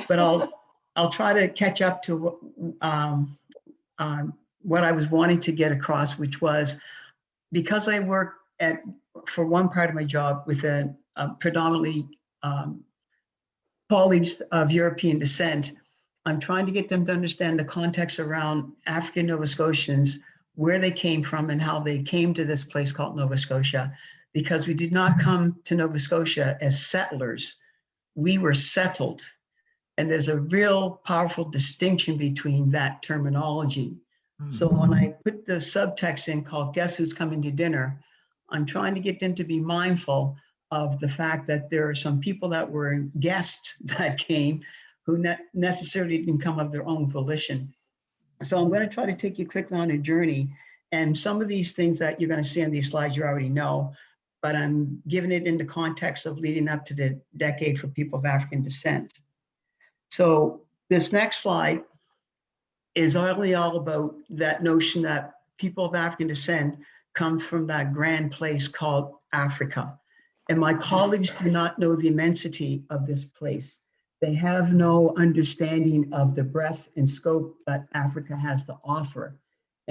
but I'll try to catch up to what I was wanting to get across, which was because I work for one part of my job with a predominantly colleagues of European descent. I'm trying to get them to understand the context around African Nova Scotians, where they came from and how they came to this place called Nova Scotia, because we did not come to Nova Scotia as settlers. We were settled. And there's a real powerful distinction between that terminology. So when I put the subtext in called Guess Who's Coming to Dinner, I'm trying to get them to be mindful of the fact that there are some people that were guests that came who necessarily didn't come of their own volition. So I'm going to try to take you quickly on a journey. And some of these things that you're going to see on these slides, you already know, but I'm giving it in the context of leading up to the decade for people of African descent. So this next slide is really all about that notion that people of African descent come from that grand place called Africa. And my colleagues do not know the immensity of this place. They have no understanding of the breadth and scope that Africa has to offer.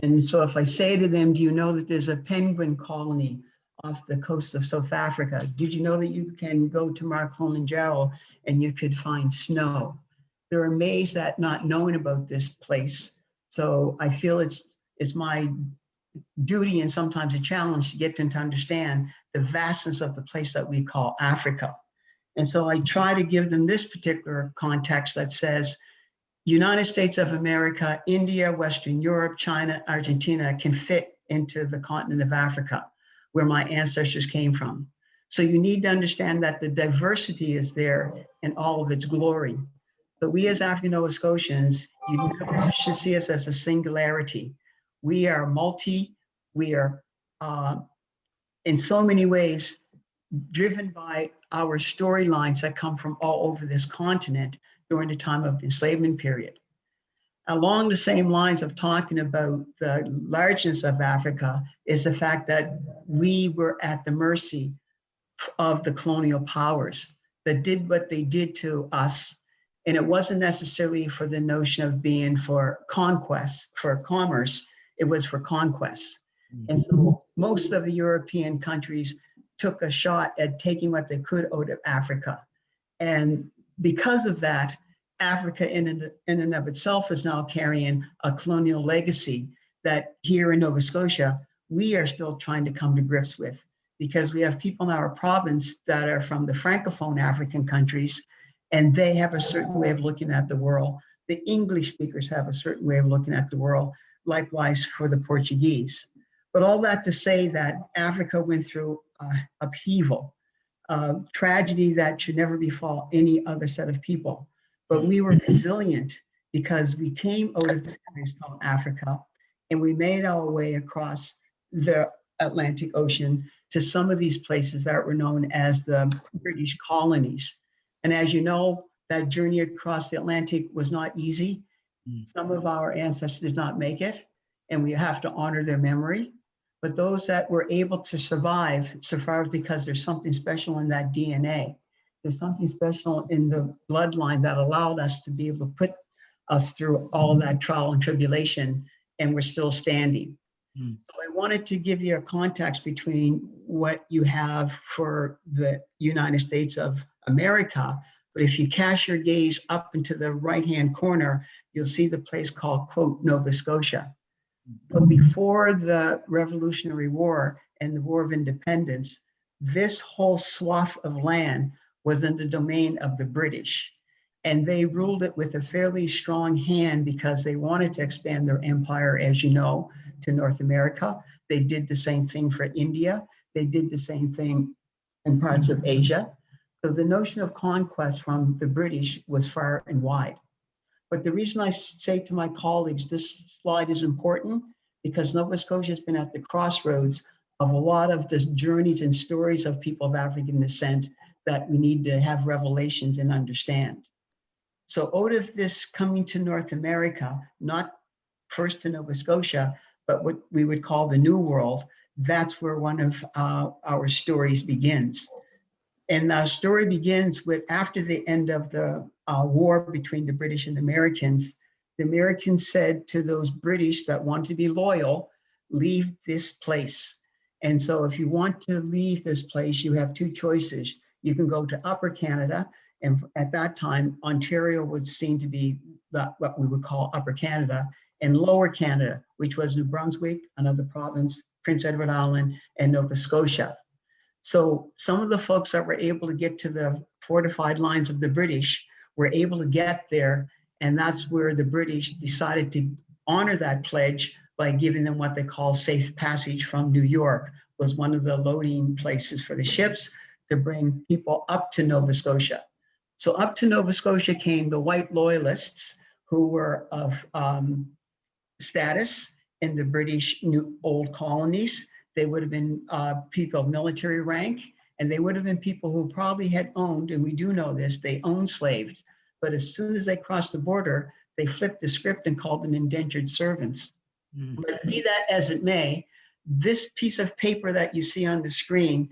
And so if I say to them, do you know that there's a penguin colony off the coast of South Africa? Did you know that you can go to Mount Kilimanjaro and you could find snow? They're amazed at not knowing about this place. So I feel it's my duty and sometimes a challenge to get them to understand the vastness of the place that we call Africa. And so I try to give them this particular context that says, United States of America, India, Western Europe, China, Argentina can fit into the continent of Africa, where my ancestors came from. So you need to understand that the diversity is there in all of its glory. But we as African Nova Scotians, you should see us as a singularity. We are we are in so many ways driven by our storylines that come from all over this continent during the time of the enslavement period. Along the same lines of talking about the largeness of Africa is the fact that we were at the mercy of the colonial powers that did what they did to us. And it wasn't necessarily for the notion of being for conquest, for commerce, it was for conquest. And so most of the European countries took a shot at taking what they could out of Africa. And because of that, Africa in and of itself is now carrying a colonial legacy that here in Nova Scotia, we are still trying to come to grips with, because we have people in our province that are from the Francophone African countries, and they have a certain way of looking at the world. The English speakers have a certain way of looking at the world, likewise for the Portuguese. But all that to say that Africa went through upheaval, tragedy that should never befall any other set of people. But we were resilient because we came out of this place called Africa, and we made our way across the Atlantic Ocean to some of these places that were known as the British colonies. And as you know, that journey across the Atlantic was not easy. Some of our ancestors did not make it, and we have to honor their memory. But those that were able to survive because there's something special in that DNA. There's something special in the bloodline that allowed us to be able to put us through all that trial and tribulation, and we're still standing. So I wanted to give you a context between what you have for the United States of America. But if you cast your gaze up into the right-hand corner, you'll see the place called, quote, Nova Scotia. But before the Revolutionary War and the War of Independence, this whole swath of land was in the domain of the British. And they ruled it with a fairly strong hand because they wanted to expand their empire, as you know, to North America. They did the same thing for India. They did the same thing in parts of Asia. So the notion of conquest from the British was far and wide. But the reason I say to my colleagues, this slide is important because Nova Scotia has been at the crossroads of a lot of the journeys and stories of people of African descent that we need to have revelations and understand. So out of this coming to North America, not first to Nova Scotia, but what we would call the New World, that's where one of our stories begins. And the story begins with after the end of the war between the British and the Americans said to those British that wanted to be loyal, leave this place. And so if you want to leave this place, you have two choices. You can go to Upper Canada, and at that time, Ontario was seen to be what we would call Upper Canada, and Lower Canada, which was New Brunswick, another province, Prince Edward Island, and Nova Scotia. So some of the folks that were able to get to the fortified lines of the British were able to get there, and that's where the British decided to honor that pledge by giving them what they call safe passage from New York, was one of the loading places for the ships to bring people up to Nova Scotia. So up to Nova Scotia came the White Loyalists, who were of status in the British new old colonies. They would have been people of military rank, and they would have been people who probably had owned, and we do know this, they owned slaves. But as soon as they crossed the border, they flipped the script and called them indentured servants. But be that as it may, this piece of paper that you see on the screen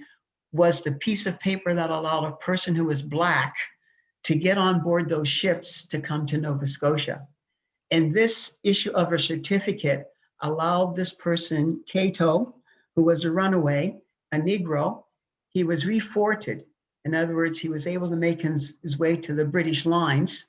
was the piece of paper that allowed a person who was Black to get on board those ships to come to Nova Scotia. And this issue of a certificate allowed this person, Cato, who was a runaway, a Negro, he was reforted. In other words, he was able to make his way to the British lines.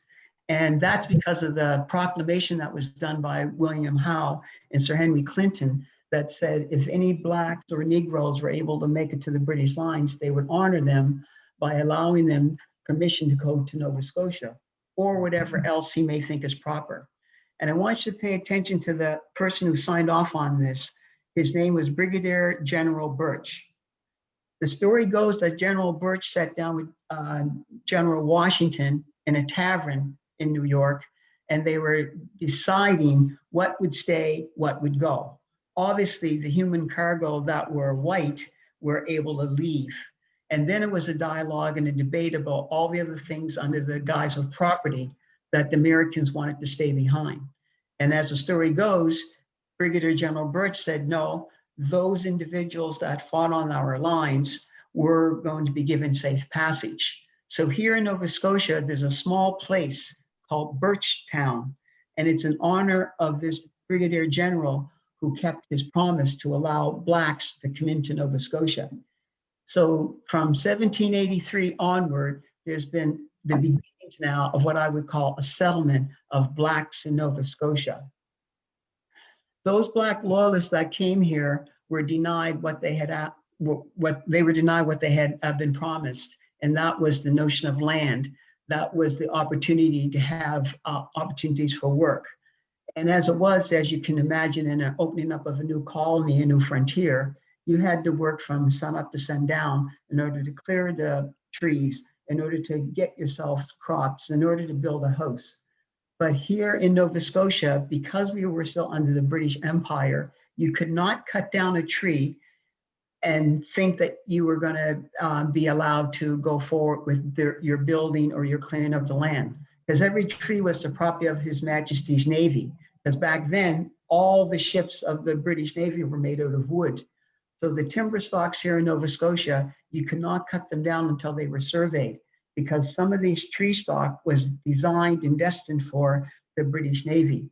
And that's because of the proclamation that was done by William Howe and Sir Henry Clinton that said if any Blacks or Negroes were able to make it to the British lines, they would honor them by allowing them permission to go to Nova Scotia or whatever else he may think is proper. And I want you to pay attention to the person who signed off on this. His name was Brigadier General Birch. The story goes that General Birch sat down with General Washington in a tavern in New York, and they were deciding what would stay, what would go. Obviously, the human cargo that were white were able to leave. And then it was a dialogue and a debate about all the other things under the guise of property that the Americans wanted to stay behind. And as the story goes, Brigadier General Birch said, no, those individuals that fought on our lines were going to be given safe passage. So here in Nova Scotia, there's a small place called Birchtown, and it's in honor of this Brigadier General who kept his promise to allow Blacks to come into Nova Scotia. So from 1783 onward, there's been the beginnings now of what I would call a settlement of Blacks in Nova Scotia. Those Black loyalists that came here were denied what they had been promised, and that was the notion of land. That was the opportunity to have opportunities for work. And as it was, as you can imagine, in an opening up of a new colony, a new frontier, you had to work from sun up to sundown in order to clear the trees, in order to get yourself crops, in order to build a house. But here in Nova Scotia, because we were still under the British Empire, you could not cut down a tree and think that you were going to be allowed to go forward with your building or your clearing of the land. Because every tree was the property of His Majesty's Navy. Because back then, all the ships of the British Navy were made out of wood. So the timber stocks here in Nova Scotia, you could not cut them down until they were surveyed, because some of these tree stock was designed and destined for the British Navy.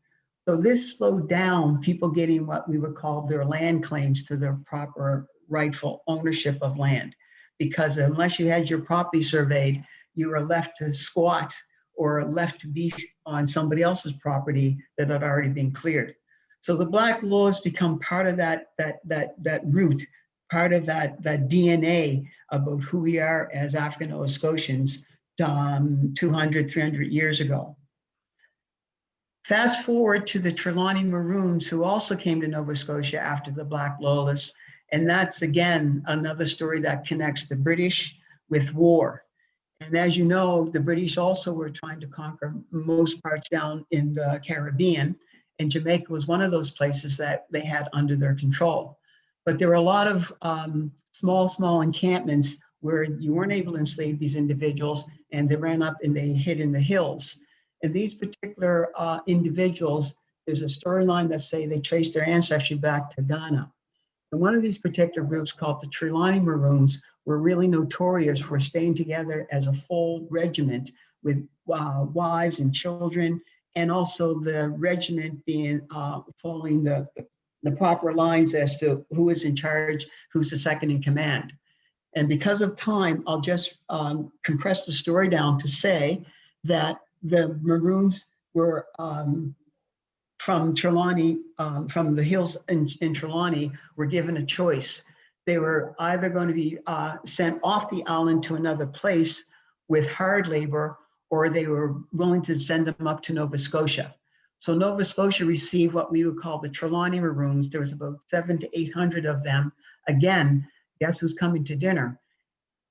So this slowed down people getting what we would call their land claims to their proper rightful ownership of land. Because unless you had your property surveyed, you were left to squat or left to be on somebody else's property that had already been cleared. So the Black laws become part of that root, part of that DNA about who we are as African Nova Scotians 200, 300 years ago. Fast forward to the Trilani Maroons, who also came to Nova Scotia after the Black Loyalists. And that's, again, another story that connects the British with war. And as you know, the British also were trying to conquer most parts down in the Caribbean, and Jamaica was one of those places that they had under their control. But there were a lot of small encampments where you weren't able to enslave these individuals, and they ran up and they hid in the hills. And these particular individuals, there's a storyline that say they traced their ancestry back to Ghana. And one of these particular groups, called the Trilani Maroons, were really notorious for staying together as a full regiment with wives and children, and also the regiment being following the proper lines as to who is in charge, who's the second in command. And because of time, I'll just compress the story down to say that the Maroons were from Trilani, from the hills in Trilani, were given a choice. They were either going to be sent off the island to another place with hard labor, or they were willing to send them up to Nova Scotia. So Nova Scotia received what we would call the Trilani Maroons. There was about 700 to 800 of them. Again, guess who's coming to dinner?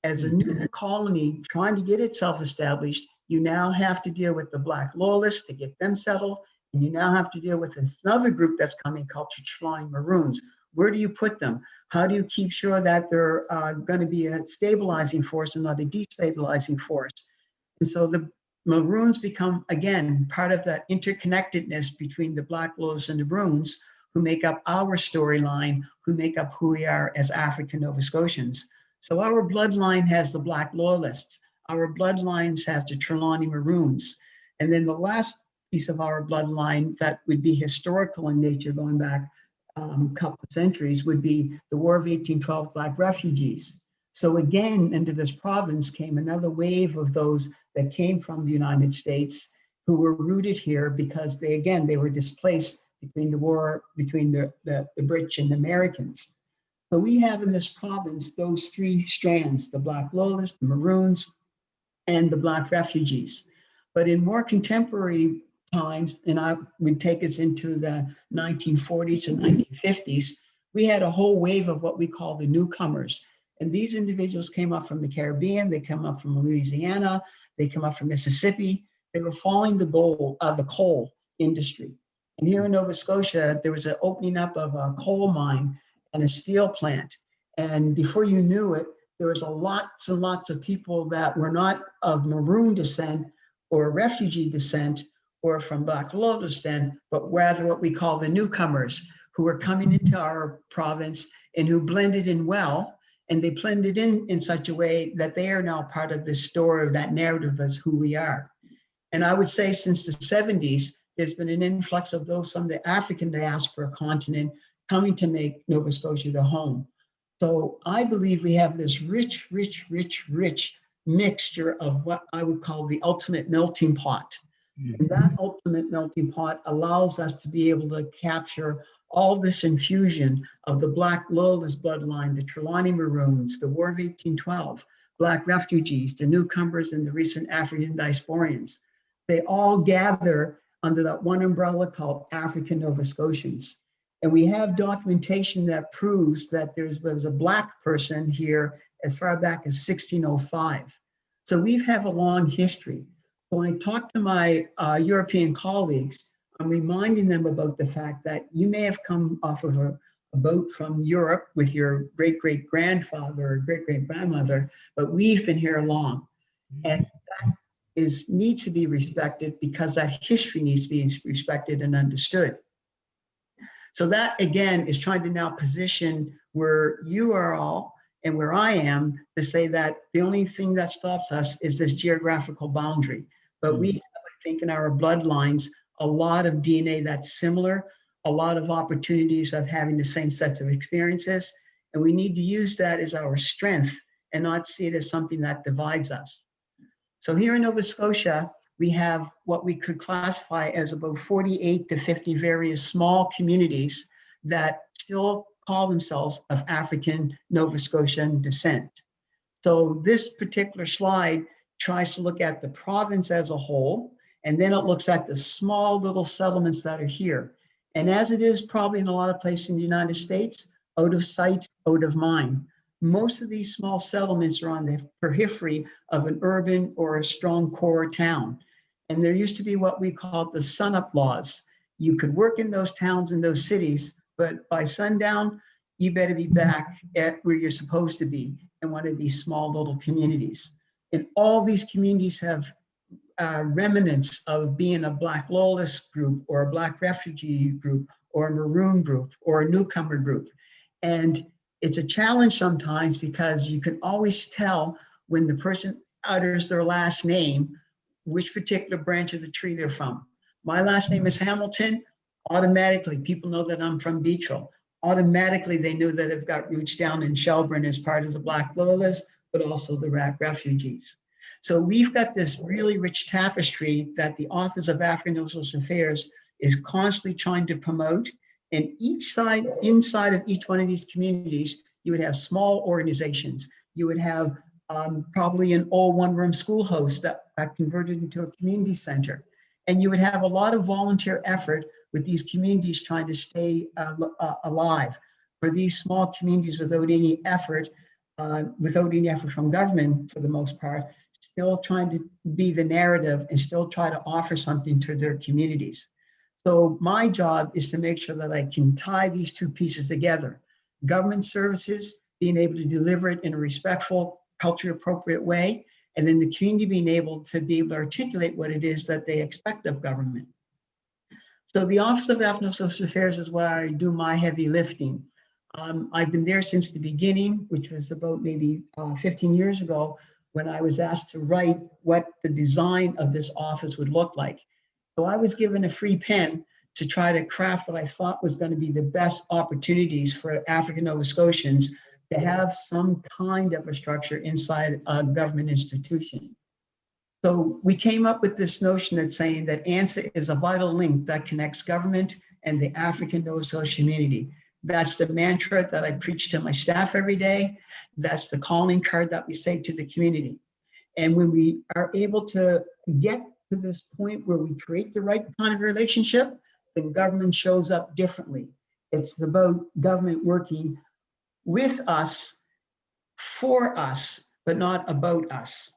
As a new colony trying to get itself established, you now have to deal with the Black Loyalists to get them settled. And you now have to deal with another group that's coming called the Trilani Maroons. Where do you put them? How do you keep sure that they're going to be a stabilizing force and not a destabilizing force? And so the Maroons become, again, part of that interconnectedness between the Black Loyalists and the Maroons, who make up our storyline, who make up who we are as African Nova Scotians. So our bloodline has the Black Loyalists. Our bloodlines have the Trilani Maroons. And then the last piece of our bloodline that would be historical in nature, going back a couple of centuries, would be the War of 1812 Black refugees. So again, into this province came another wave of those that came from the United States who were rooted here because they were displaced between the war between the British and the Americans. So we have in this province those three strands: the Black Loyalists, the Maroons, and the Black refugees. But in more contemporary times, and I would take us into the 1940s and 1950s, we had a whole wave of what we call the newcomers. And these individuals came up from the Caribbean, they come up from Louisiana, they come up from Mississippi. They were following the coal industry. And here in Nova Scotia, there was an opening up of a coal mine and a steel plant. And before you knew it, there was lots and lots of people that were not of Maroon descent or refugee descent or from Black Loyalist descent, but rather what we call the newcomers, who were coming into our province and who blended in well. And they blended in such a way that they are now part of this story of that narrative as who we are. And I would say since the 70s, there's been an influx of those from the African diaspora continent coming to make Nova Scotia their home. So I believe we have this rich mixture of what I would call the ultimate melting pot. And that ultimate melting pot allows us to be able to capture all this infusion of the Black Loyalist bloodline, the Trilani Maroons, the War of 1812, Black refugees, the newcomers, and the recent African diasporians. They all gather under that one umbrella called African Nova Scotians. And we have documentation that proves that there was a Black person here as far back as 1605. So we have a long history. So when I talk to my European colleagues, I'm reminding them about the fact that you may have come off of a boat from Europe with your great-great-grandfather or great-great-grandmother, but we've been here long. And that needs to be respected because that history needs to be respected and understood. So that, again, is trying to now position where you are all and where I am to say that the only thing that stops us is this geographical boundary. But we have, I think, in our bloodlines, a lot of DNA that's similar, a lot of opportunities of having the same sets of experiences. And we need to use that as our strength and not see it as something that divides us. So here in Nova Scotia, we have what we could classify as about 48 to 50 various small communities that still call themselves of African Nova Scotian descent. So this particular slide tries to look at the province as a whole, and then it looks at the small little settlements that are here. And as it is probably in a lot of places in the United States, out of sight, out of mind. Most of these small settlements are on the periphery of an urban or a strong core town. And there used to be what we call the sun-up laws. You could work in those towns and those cities, but by sundown, you better be back at where you're supposed to be in one of these small little communities. And all these communities have remnants of being a Black Loyalist group or a Black refugee group or a Maroon group or a newcomer group. And It's a challenge sometimes because you can always tell when the person utters their last name, which particular branch of the tree they're from. My last name is Hamilton. Automatically, people know that I'm from Beetrel. Automatically, they know that I've got roots down in Shelburne as part of the Black Loyalists, but also the refugees. So we've got this really rich tapestry that the Office of African and Social Affairs is constantly trying to promote. And each side, inside of each one of these communities, you would have small organizations. You would have probably an old one-room schoolhouse that converted into a community center. And you would have a lot of volunteer effort with these communities trying to stay alive. For these small communities without any effort from government for the most part, still trying to be the narrative and still try to offer something to their communities. So my job is to make sure that I can tie these two pieces together. Government services, being able to deliver it in a respectful, culturally appropriate way, and then the community being able to articulate what it is that they expect of government. So the Office of African and Social Affairs is where I do my heavy lifting. I've been there since the beginning, which was about maybe 15 years ago, when I was asked to write what the design of this office would look like. So I was given a free pen to try to craft what I thought was going to be the best opportunities for African Nova Scotians to have some kind of a structure inside a government institution. So we came up with this notion that's saying that ANSA is a vital link that connects government and the African Nova Scotia community. That's the mantra that I preach to my staff every day. That's the calling card that we say to the community. And when we are able to get to this point where we create the right kind of relationship, the government shows up differently. It's about government working with us, for us, but not about us.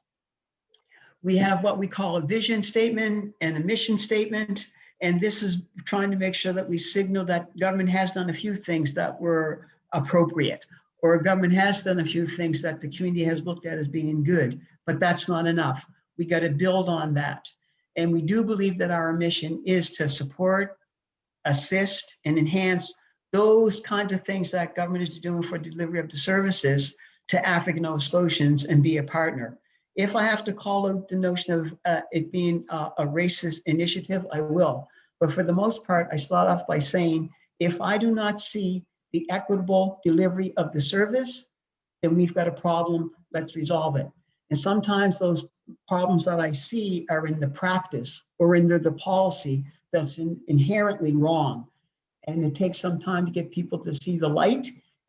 We have what we call a vision statement and a mission statement. And this is trying to make sure that we signal that government has done a few things that were appropriate, or government has done a few things that the community has looked at as being good, but that's not enough. We got to build on that. And we do believe that our mission is to support, assist, and enhance those kinds of things that government is doing for delivery of the services to African Nova Scotians and be a partner. If I have to call out the notion of it being a racist initiative, I will. But for the most part, I start off by saying, if I do not see the equitable delivery of the service, then we've got a problem, let's resolve it. And sometimes those problems that I see are in the practice or in the policy that's inherently wrong. And it takes some time to get people to see the light.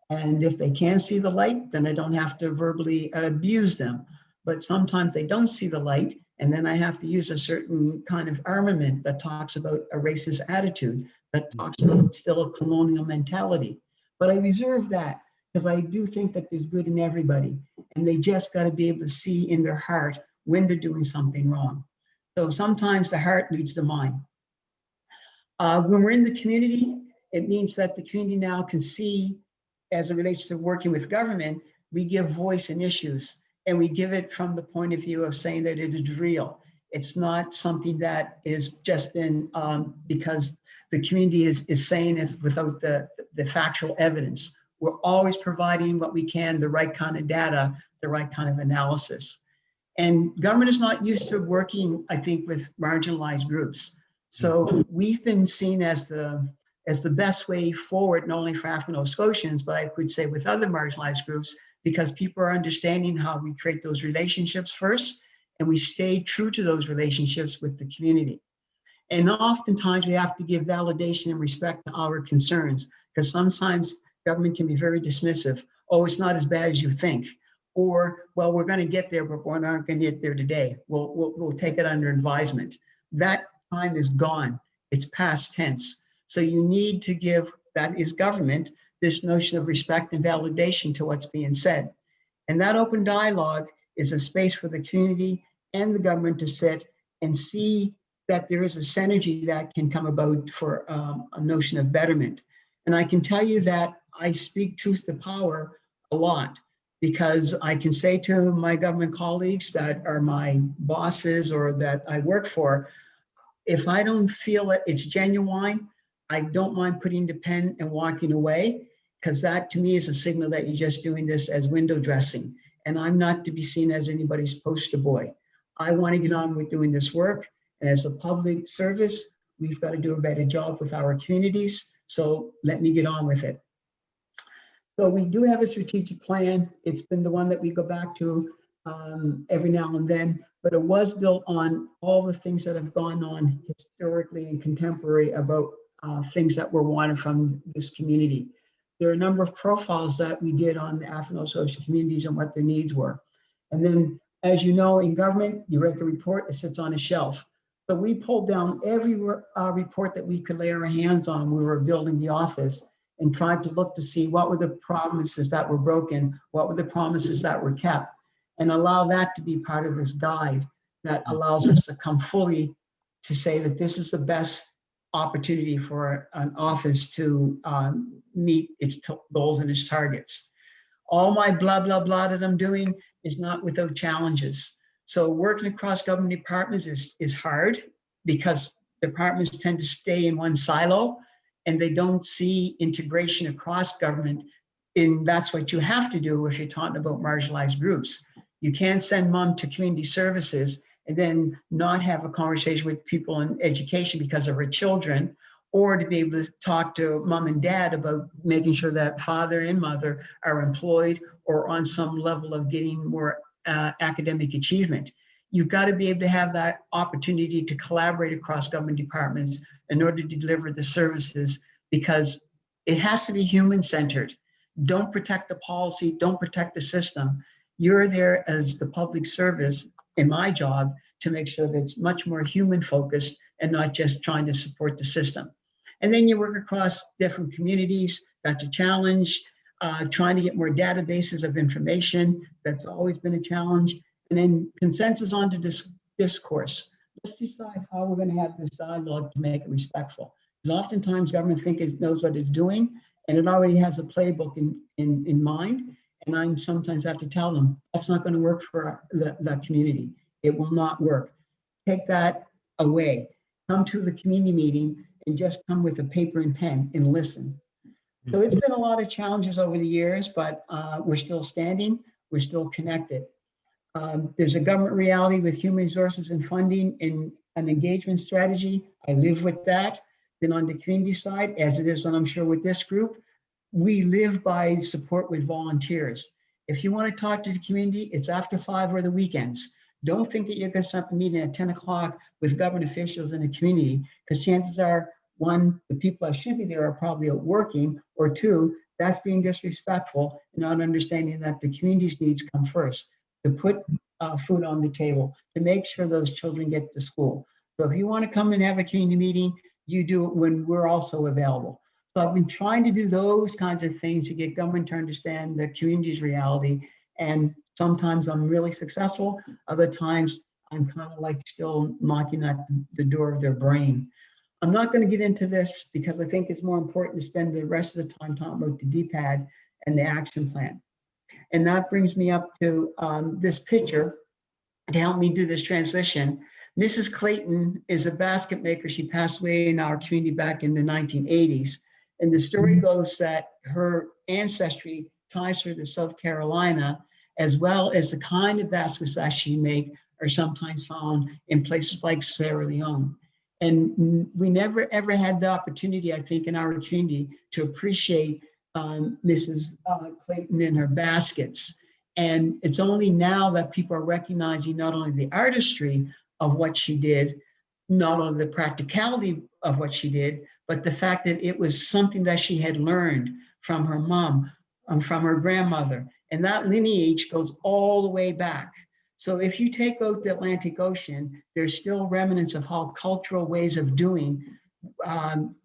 And if they can see the light, then I don't have to verbally abuse them. But sometimes they don't see the light, and then I have to use a certain kind of armament that talks about a racist attitude, that talks about still a colonial mentality. But I reserve that because I do think that there's good in everybody, and they just got to be able to see in their heart when they're doing something wrong. So sometimes the heart leads the mind. When we're in the community, it means that the community now can see, as it relates to working with government, we give voice in issues. And we give it from the point of view of saying that it is real. It's not something that is just been because the community is saying it without the factual evidence. We're always providing what we can, the right kind of data, the right kind of analysis. And government is not used to working, I think, with marginalized groups. So we've been seen as the best way forward, not only for African Nova Scotians, but I could say with other marginalized groups, because people are understanding how we create those relationships first, and we stay true to those relationships with the community. And oftentimes we have to give validation and respect to our concerns, because sometimes government can be very dismissive. Oh, it's not as bad as you think. Or, well, we're going to get there, but we're not going to get there today. We'll take it under advisement. That time is gone. It's past tense. So you need to give, that is government, this notion of respect and validation to what's being said. And that open dialogue is a space for the community and the government to sit and see that there is a synergy that can come about for a notion of betterment. And I can tell you that I speak truth to power a lot, because I can say to my government colleagues that are my bosses or that I work for, if I don't feel that it's genuine, I don't mind putting the pen and walking away. because that to me is a signal that you're just doing this as window dressing. And I'm not to be seen as anybody's poster boy. I want to get on with doing this work. And as a public service, we've got to do a better job with our communities. So let me get on with it. So we do have a strategic plan. It's been the one that we go back to every now and then, but it was built on all the things that have gone on historically and contemporary about things that were wanted from this community. There are a number of profiles that we did on the African Scotian communities and what their needs were. And then, as you know, in government, you write a report, it sits on a shelf. So we pulled down every report that we could lay our hands on when we were building the office and tried to look to see what were the promises that were broken, what were the promises that were kept, and allow that to be part of this guide that allows us to come fully to say that this is the best opportunity for an office to meet its goals and its targets. All my blah, blah, blah that I'm doing is not without challenges. So working across government departments is hard because departments tend to stay in one silo and they don't see integration across government. And that's what you have to do if you're talking about marginalized groups. You can't send mom to community services and then not have a conversation with people in education because of her children, or to be able to talk to mom and dad about making sure that father and mother are employed or on some level of getting more academic achievement. You've got to be able to have that opportunity to collaborate across government departments in order to deliver the services, because it has to be human-centered. Don't protect the policy, don't protect the system. You're there as the public service, in my job, to make sure that it's much more human-focused and not just trying to support the system. And then you work across different communities. That's a challenge. Trying to get more databases of information. That's always been a challenge. And then consensus onto discourse. Let's decide how we're going to have this dialogue to make it respectful. Because oftentimes government thinks it knows what it's doing and it already has a playbook in mind. And I sometimes have to tell them, that's not going to work for the community. It will not work. Take that away. Come to the community meeting and just come with a paper and pen and listen. So it's been a lot of challenges over the years, but we're still standing, we're still connected. There's a government reality with human resources and funding and an engagement strategy. I live with that. Then on the community side, as it is when I'm sure with this group, we live by support with volunteers. If you want to talk to the community, it's after 5 or the weekends. Don't think that you're going to set up a meeting at 10 o'clock with government officials in the community, because chances are, one, the people that should be there are probably out working, or two, that's being disrespectful and not understanding that the community's needs come first, to put food on the table, to make sure those children get to school. So if you want to come and have a community meeting, you do it when we're also available. So I've been trying to do those kinds of things to get government to understand the community's reality. And sometimes I'm really successful. Other times I'm kind of like still knocking at the door of their brain. I'm not going to get into this because I think it's more important to spend the rest of the time talking about the DPAD and the action plan. And that brings me up to this picture to help me do this transition. Mrs. Clayton is a basket maker. She passed away in our community back in the 1980s. And the story goes that her ancestry ties her to South Carolina, as well as the kind of baskets that she make are sometimes found in places like Sierra Leone. And we never ever had the opportunity, I think, in our community to appreciate Mrs. Clayton and her baskets. And it's only now that people are recognizing not only the artistry of what she did, not only the practicality of what she did, but the fact that it was something that she had learned from her mom, from her grandmother. And that lineage goes all the way back. So if you take out the Atlantic Ocean, there's still remnants of how cultural ways of doing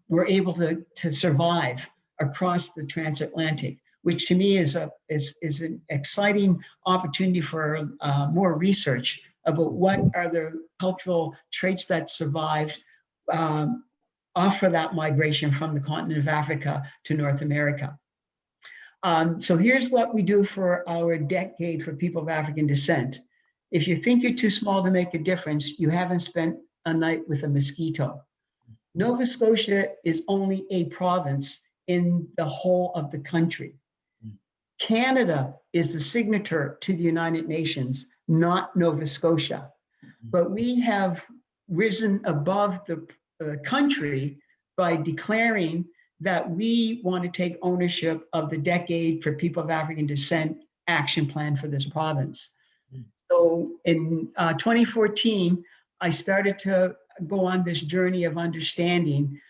were able to survive across the transatlantic, which to me is an exciting opportunity for more research about what are the cultural traits that survived after that migration from the continent of Africa to North America. So here's what we do for our decade for people of African descent. If you think you're too small to make a difference, you haven't spent a night with a mosquito. Nova Scotia is only a province in the whole of the country. Canada is the signatory to the United Nations, not Nova Scotia. But we have risen above the country by declaring that we want to take ownership of the Decade for People of African Descent action plan for this province. So in 2014, I started to go on this journey of understanding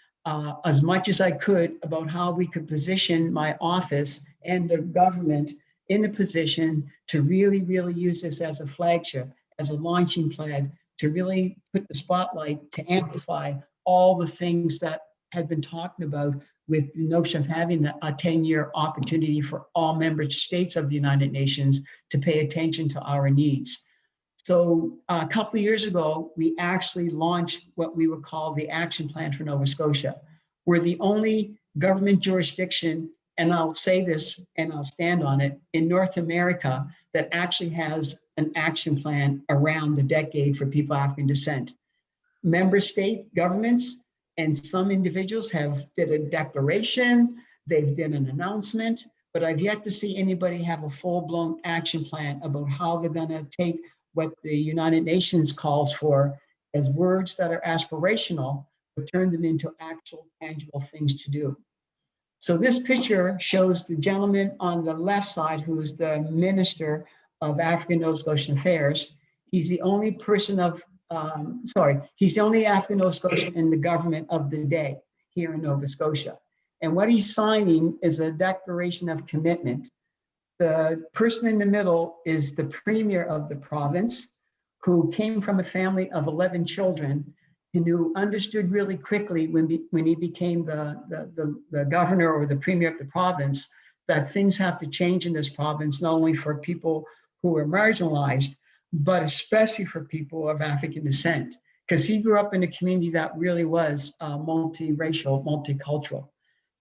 as much as I could about how we could position my office and the government in a position to really, really use this as a flagship, as a launching pad, to really put the spotlight to amplify all the things that had been talked about with the notion of having a 10-year opportunity for all member states of the United Nations to pay attention to our needs. So a couple of years ago, we actually launched what we would call the Action Plan for Nova Scotia. We're the only government jurisdiction, and I'll say this and I'll stand on it, in North America that actually has an action plan around the Decade for People of African Descent. Member state governments and some individuals have did a declaration, they've done an announcement, but I've yet to see anybody have a full-blown action plan about how they're gonna take what the United Nations calls for as words that are aspirational, but turn them into actual tangible things to do. So this picture shows the gentleman on the left side, who is the Minister of African Nova Scotian Affairs. He's the only person of, he's the only African Nova Scotian in the government of the day here in Nova Scotia. And what he's signing is a declaration of commitment. The person in the middle is the Premier of the province, who came from a family of 11 children, and who understood really quickly when he became the governor or the Premier of the province, that things have to change in this province, not only for people who are marginalized, but especially for people of African descent, because he grew up in a community that really was multiracial, multicultural.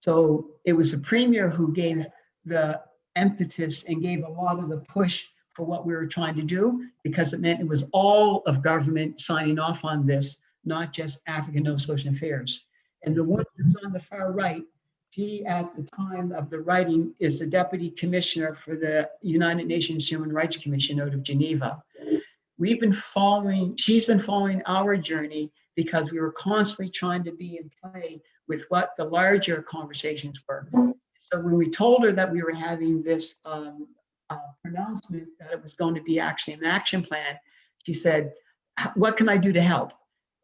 So it was the Premier who gave the impetus and gave a lot of the push for what we were trying to do, because it meant it was all of government signing off on this, not just African Nova Scotian Affairs. And the one that's on the far right, she at the time of the writing is the Deputy Commissioner for the United Nations Human Rights Commission out of Geneva. She's been following our journey because we were constantly trying to be in play with what the larger conversations were. So when we told her that we were having this pronouncement that it was going to be actually an action plan, she said, "What can I do to help?"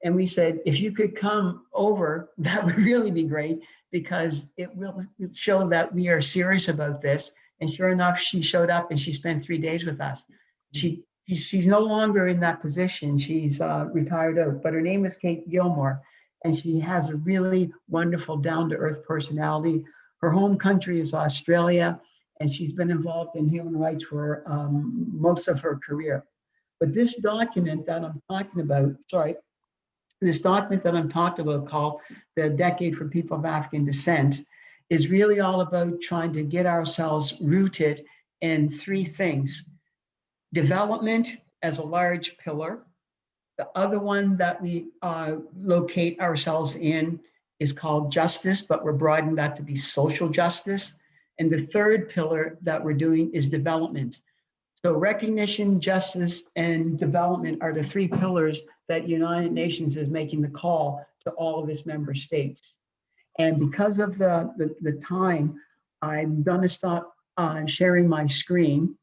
And we said, "If you could come over, that would really be great, because it will show that we are serious about this." And sure enough, she showed up and she spent 3 days with us. She's no longer in that position. She's retired out, but her name is Kate Gilmore, and she has a really wonderful down-to-earth personality. Her home country is Australia, and she's been involved in human rights for most of her career. But this document that I'm talking about, called the Decade for People of African Descent, is really all about trying to get ourselves rooted in three things: development as a large pillar. The other one that we locate ourselves in is called justice, but we're broadening that to be social justice. And the third pillar that we're doing is development. So recognition, justice, and development are the three pillars that United Nations is making the call to all of its member states. And because of the time, I'm gonna stop sharing my screen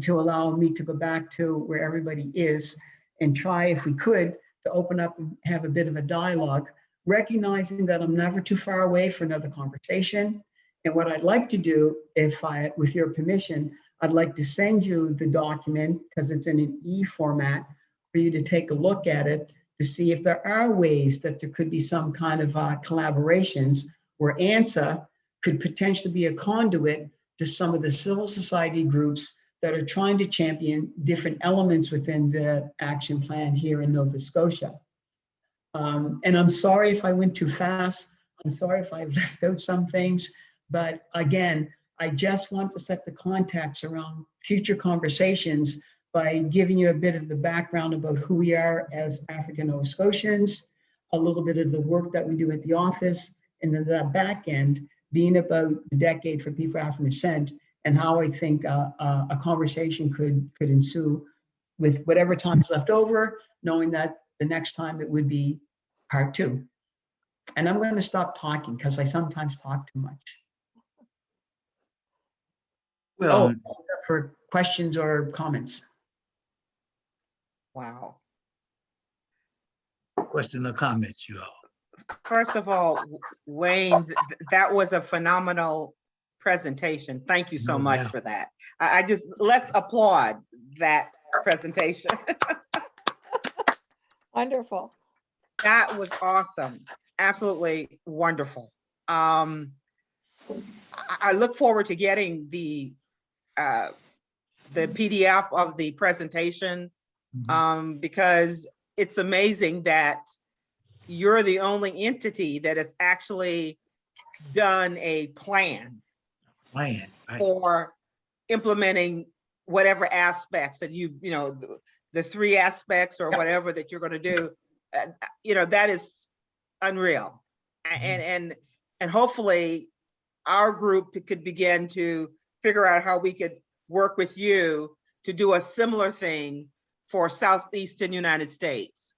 to allow me to go back to where everybody is and try, if we could, to open up and have a bit of a dialogue, recognizing that I'm never too far away for another conversation. And what I'd like to do, with your permission, I'd like to send you the document, because it's in an e-format, for you to take a look at it to see if there are ways that there could be some kind of collaborations where ANSA could potentially be a conduit to some of the civil society groups that are trying to champion different elements within the action plan here in Nova Scotia. And I'm sorry if I went too fast. I'm sorry if I left out some things, but again, I just want to set the context around future conversations by giving you a bit of the background about who we are as African Nova Scotians, a little bit of the work that we do at the office, and then that back end, being about the decade for people of African descent, and how I think a conversation could ensue with whatever time is left over, knowing that the next time it would be part 2. And I'm going to stop talking because I sometimes talk too much. Well, For questions or comments. Wow. question or comments, you all? First of all, Wayne, that was a phenomenal presentation. Thank you so No much doubt. for that. I just, let's applaud that presentation. Wonderful. That was awesome. Absolutely wonderful. I look forward to getting the PDF of the presentation, because it's amazing that you're the only entity that has actually done a plan Right. for implementing whatever aspects that you know, the 3 aspects or whatever that you're going to do. You know, that is unreal. And hopefully our group could begin to figure out how we could work with you to do a similar thing for Southeastern United States.